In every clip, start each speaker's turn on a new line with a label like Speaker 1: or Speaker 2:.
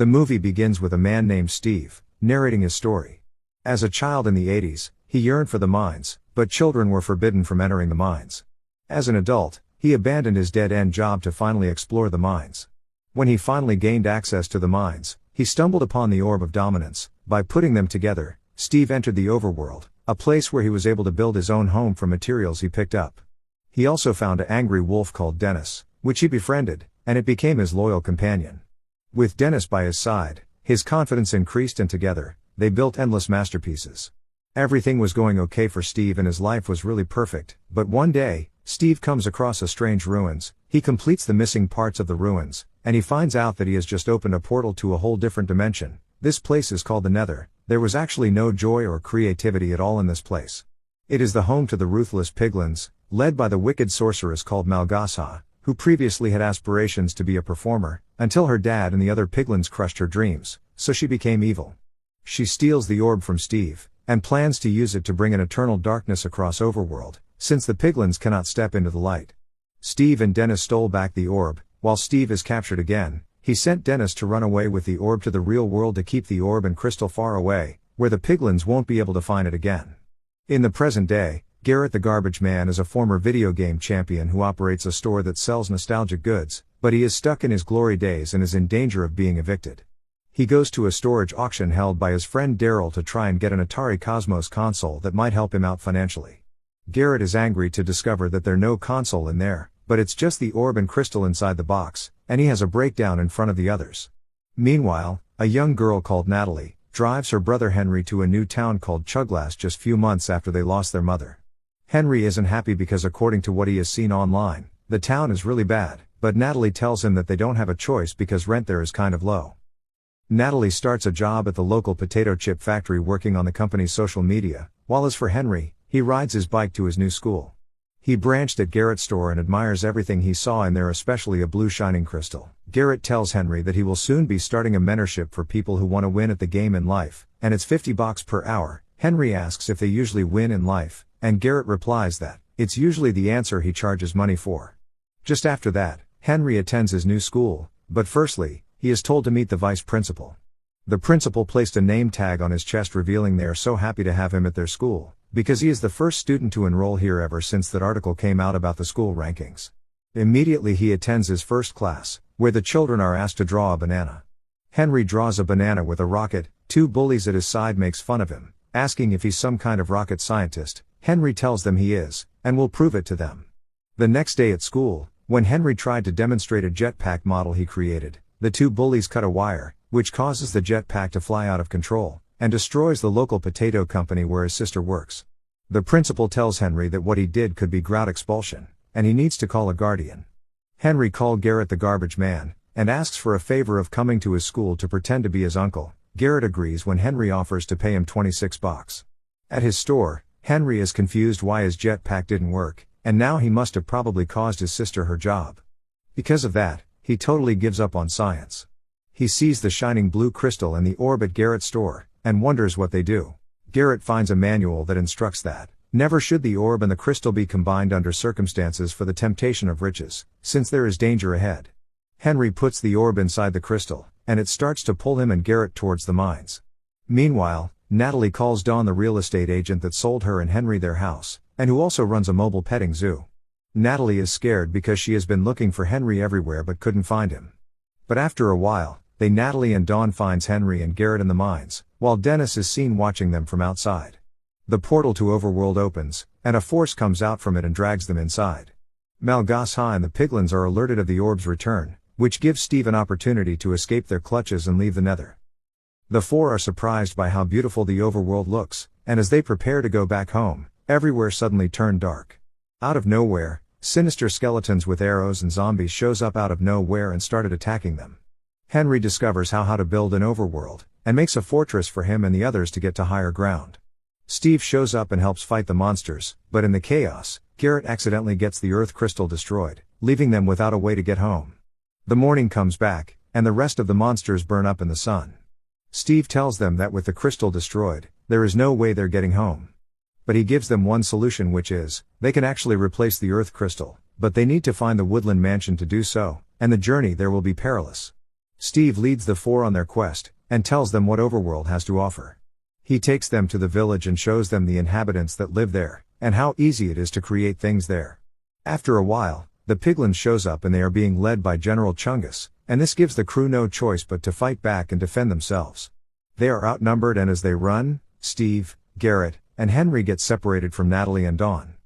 Speaker 1: The movie begins with a man named Steve, narrating his story. As a child in the 80s, he yearned for the mines, but children were forbidden from entering the mines. As an adult, he abandoned his dead-end job to finally explore the mines. When he finally gained access to the mines, he stumbled upon the Orb of Dominance. By putting them together, Steve entered the Overworld, a place where he was able to build his own home from materials he picked up. He also found an angry wolf called Dennis, which he befriended, and it became his loyal companion. With Dennis by his side, his confidence increased, and together, they built endless masterpieces. Everything was going okay for Steve and his life was really perfect, but one day, Steve comes across a strange ruins. He completes the missing parts of the ruins, and he finds out that he has just opened a portal to a whole different dimension. This place is called the Nether. There was actually no joy or creativity at all in this place. It is the home to the ruthless Piglins, led by the wicked sorceress called Malgasa, who previously had aspirations to be a performer, until her dad and the other Piglins crushed her dreams, so she became evil. She steals the orb from Steve, and plans to use it to bring an eternal darkness across Overworld, since the Piglins cannot step into the light. Steve and Dennis stole back the orb. While Steve is captured again, he sent Dennis to run away with the orb to the real world to keep the orb and crystal far away, where the Piglins won't be able to find it again. In the present day, Garrett the Garbage Man is a former video game champion who operates a store that sells nostalgic goods, but he is stuck in his glory days and is in danger of being evicted. He goes to a storage auction held by his friend Daryl to try and get an Atari Cosmos console that might help him out financially. Garrett is angry to discover that there's no console in there, but it's just the orb and crystal inside the box, and he has a breakdown in front of the others. Meanwhile, a young girl called Natalie drives her brother Henry to a new town called Chuglass just few months after they lost their mother. Henry isn't happy because according to what he has seen online, the town is really bad, but Natalie tells him that they don't have a choice because rent there is kind of low. Natalie starts a job at the local potato chip factory working on the company's social media, while as for Henry, he rides his bike to his new school. He branched at Garrett's store and admires everything he saw in there, especially a blue shining crystal. Garrett tells Henry that he will soon be starting a mentorship for people who want to win at the game in life, and it's $50 per hour. Henry asks if they usually win in life, and Garrett replies that it's usually the answer he charges money for. Just after that, Henry attends his new school, but firstly, he is told to meet the vice principal. The principal placed a name tag on his chest revealing they are so happy to have him at their school, because he is the first student to enroll here ever since that article came out about the school rankings. Immediately he attends his first class, where the children are asked to draw a banana. Henry draws a banana with a rocket. Two bullies at his side makes fun of him, asking if he's some kind of rocket scientist. Henry tells them he is, and will prove it to them. The next day at school, when Henry tried to demonstrate a jetpack model he created, the two bullies cut a wire, which causes the jetpack to fly out of control, and destroys the local potato company where his sister works. The principal tells Henry that what he did could be ground expulsion, and he needs to call a guardian. Henry calls Garrett the Garbage Man, and asks for a favor of coming to his school to pretend to be his uncle. Garrett agrees when Henry offers to pay him $26. At his store, Henry is confused why his jetpack didn't work, and now he must have probably caused his sister her job. Because of that, he totally gives up on science. He sees the shining blue crystal and the orb at Garrett's store, and wonders what they do. Garrett finds a manual that instructs that never should the orb and the crystal be combined under circumstances for the temptation of riches, since there is danger ahead. Henry puts the orb inside the crystal, and it starts to pull him and Garrett towards the mines. Meanwhile, Natalie calls Dawn the real estate agent that sold her and Henry their house, and who also runs a mobile petting zoo. Natalie is scared because she has been looking for Henry everywhere but couldn't find him. But after a while, Natalie and Dawn finds Henry and Garrett in the mines, while Dennis is seen watching them from outside. The portal to Overworld opens, and a force comes out from it and drags them inside. Malgasa and the Piglins are alerted of the orb's return, which gives Steve an opportunity to escape their clutches and leave the Nether. The four are surprised by how beautiful the Overworld looks, and as they prepare to go back home, everywhere suddenly turned dark. Out of nowhere, sinister skeletons with arrows and zombies shows up out of nowhere and started attacking them. Henry discovers how to build an overworld, and makes a fortress for him and the others to get to higher ground. Steve shows up and helps fight the monsters, but in the chaos, Garrett accidentally gets the earth crystal destroyed, leaving them without a way to get home. The morning comes back, and the rest of the monsters burn up in the sun. Steve tells them that with the crystal destroyed, there is no way they're getting home. But he gives them one solution, which is, they can actually replace the earth crystal, but they need to find the woodland mansion to do so, and the journey there will be perilous. Steve leads the four on their quest, and tells them what Overworld has to offer. He takes them to the village and shows them the inhabitants that live there, and how easy it is to create things there. After a while, the Piglins shows up and they are being led by General Chungus, and this gives the crew no choice but to fight back and defend themselves. They are outnumbered, and as they run, Steve, Garrett, and Henry get separated from Natalie and Dawn.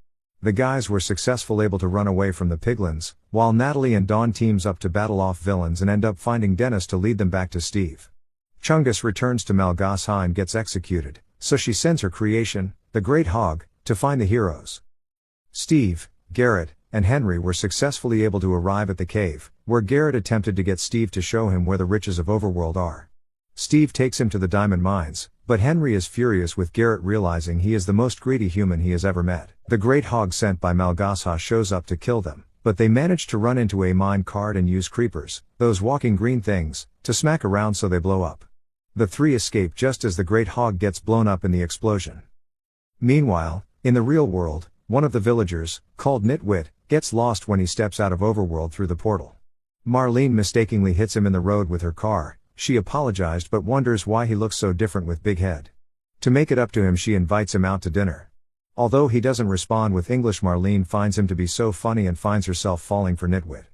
Speaker 1: The guys were successful able to run away from the Piglins, while Natalie and Dawn teams up to battle off villains and end up finding Dennis to lead them back to Steve. Chungus returns to Malgasa and gets executed, so she sends her creation, the Great Hog, to find the heroes. Steve, Garrett, and Henry were successfully able to arrive at the cave, where Garrett attempted to get Steve to show him where the riches of Overworld are. Steve takes him to the diamond mines, but Henry is furious with Garrett, realizing he is the most greedy human he has ever met. The Great Hog sent by Malgasa shows up to kill them, but they manage to run into a mine cart and use creepers, those walking green things, to smack around so they blow up. The three escape just as the Great Hog gets blown up in the explosion. Meanwhile, in the real world, one of the villagers, called Nitwit, gets lost when he steps out of Overworld through the portal. Marlene mistakenly hits him in the road with her car. She apologized but wonders why he looks so different with big head. To make it up to him, she invites him out to dinner. Although he doesn't respond with English, Marlene finds him to be so funny and finds herself falling for Nitwit.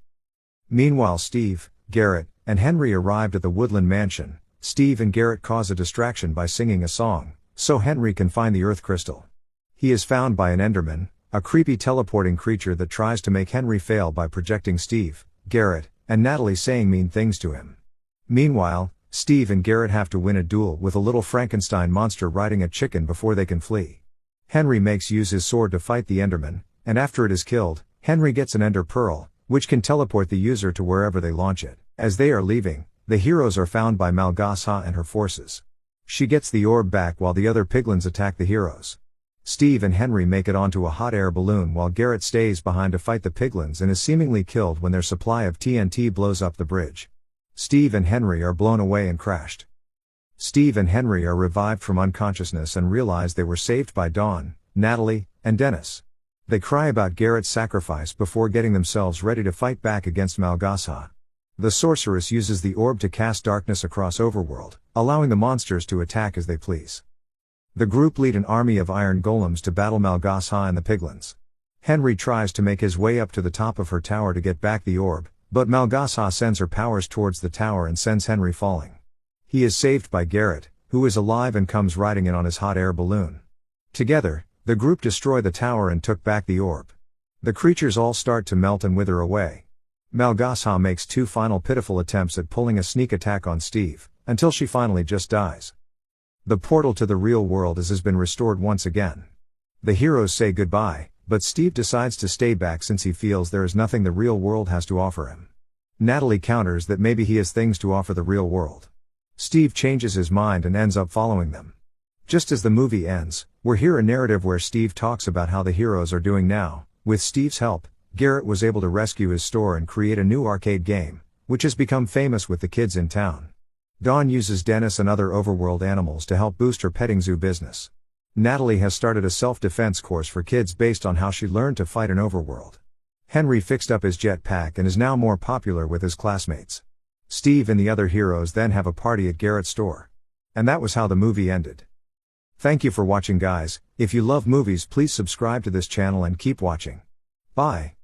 Speaker 1: Meanwhile, Steve, Garrett, and Henry arrived at the Woodland Mansion. Steve and Garrett cause a distraction by singing a song, so Henry can find the Earth Crystal. He is found by an Enderman, a creepy teleporting creature that tries to make Henry fail by projecting Steve, Garrett, and Natalie saying mean things to him. Meanwhile, Steve and Garrett have to win a duel with a little Frankenstein monster riding a chicken before they can flee. Henry makes use his sword to fight the Enderman, and after it is killed, Henry gets an Ender Pearl, which can teleport the user to wherever they launch it. As they are leaving, the heroes are found by Malgasa and her forces. She gets the orb back while the other Piglins attack the heroes. Steve and Henry make it onto a hot air balloon while Garrett stays behind to fight the Piglins and is seemingly killed when their supply of TNT blows up the bridge. Steve and Henry are blown away and crashed. Steve and Henry are revived from unconsciousness and realize they were saved by Dawn, Natalie, and Dennis. They cry about Garrett's sacrifice before getting themselves ready to fight back against Malgasa. The sorceress uses the orb to cast darkness across Overworld, allowing the monsters to attack as they please. The group lead an army of iron golems to battle Malgasa and the Piglins. Henry tries to make his way up to the top of her tower to get back the orb, but Malgasa sends her powers towards the tower and sends Henry falling. He is saved by Garrett, who is alive and comes riding in on his hot air balloon. Together, the group destroy the tower and took back the orb. The creatures all start to melt and wither away. Malgasa makes two final pitiful attempts at pulling a sneak attack on Steve, until she finally just dies. The portal to the real world has been restored once again. The heroes say goodbye, but Steve decides to stay back since he feels there is nothing the real world has to offer him. Natalie counters that maybe he has things to offer the real world. Steve changes his mind and ends up following them. Just as the movie ends, we're hear a narrative where Steve talks about how the heroes are doing now. With Steve's help, Garrett was able to rescue his store and create a new arcade game, which has become famous with the kids in town. Dawn uses Dennis and other Overworld animals to help boost her petting zoo business. Natalie has started a self-defense course for kids based on how she learned to fight in Overworld. Henry fixed up his jetpack and is now more popular with his classmates. Steve and the other heroes then have a party at Garrett's store. And that was how the movie ended. Thank you for watching, guys. If you love movies, please subscribe to this channel and keep watching. Bye.